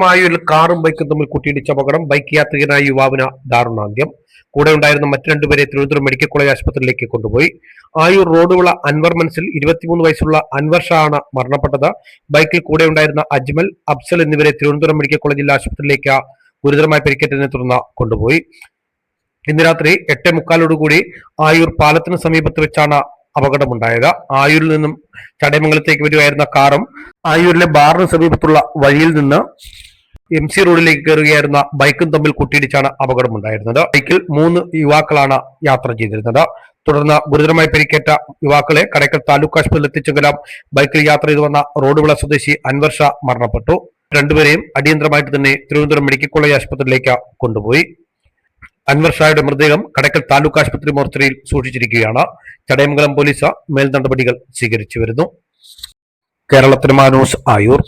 ആയൂരിൽ കാറും ബൈക്കും തമ്മിൽ കൂട്ടിയിടിച്ച അപകടം. ബൈക്ക് യാത്രികനായ യുവാവിന് ദാരുണാന്ത്യം. കൂടെ ഉണ്ടായിരുന്ന മറ്റു രണ്ടുപേരെ തിരുവനന്തപുരം മെഡിക്കൽ കോളേജ് ആശുപത്രിയിലേക്ക് കൊണ്ടുപോയി. ആയൂർ റോഡുവിള അൻവർ മനസ്സിൽ 23 വയസ്സുള്ള അൻവർ ഷാ ആണ് മരണപ്പെട്ടത്. ബൈക്കിൽ കൂടെ ഉണ്ടായിരുന്ന അജ്മൽ, അഫ്സൽ എന്നിവരെ തിരുവനന്തപുരം മെഡിക്കൽ കോളേജ് ജില്ലാ ആശുപത്രിയിലേക്ക് ഗുരുതരമായ പരിക്കേറ്റതിനെ തുടർന്ന് കൊണ്ടുപോയി. ഇന്ന് രാത്രി 8:45 ആയൂർ പാലത്തിന് സമീപത്ത് വെച്ചാണ് അപകടമുണ്ടായത്. ആയൂരിൽ നിന്നും ചടയമംഗലത്തേക്ക് വരുകയായിരുന്ന കാറും ആയൂരിലെ ബാറിന് സമീപത്തുള്ള വഴിയിൽ നിന്ന് MC റോഡിലേക്ക് കയറുകയായിരുന്ന ബൈക്കും തമ്മിൽ കൂട്ടിയിടിച്ചാണ് അപകടമുണ്ടായിരുന്നത്. ബൈക്കിൽ 3 യുവാക്കളാണ് യാത്ര ചെയ്തിരുന്നത്. തുടർന്ന് ഗുരുതരമായി പരിക്കേറ്റ യുവാക്കളെ കടയ്ക്കൽ താലൂക്ക് ആശുപത്രിയിൽ എത്തിച്ചെങ്കിലും ബൈക്കിൽ യാത്ര ചെയ്തു വന്ന റോഡുവിള സ്വദേശി അൻവർ ഷാ മരണപ്പെട്ടു. രണ്ടുപേരെയും അടിയന്തരമായിട്ട് തന്നെ തിരുവനന്തപുരം മെഡിക്കൽ കോളേജ് ആശുപത്രിയിലേക്ക് കൊണ്ടുപോയി. അൻവർ ഷായുടെ മൃതദേഹം കടയ്ക്കൽ താലൂക്ക് ആശുപത്രി മോർച്ചറിയിൽ സൂക്ഷിച്ചിരിക്കുകയാണ്. ചടയമംഗലം പോലീസ് മേൽ നടപടികൾ സ്വീകരിച്ചു വരുന്നു. കേരളത്തിന് ന്യൂസ് ആയൂർ.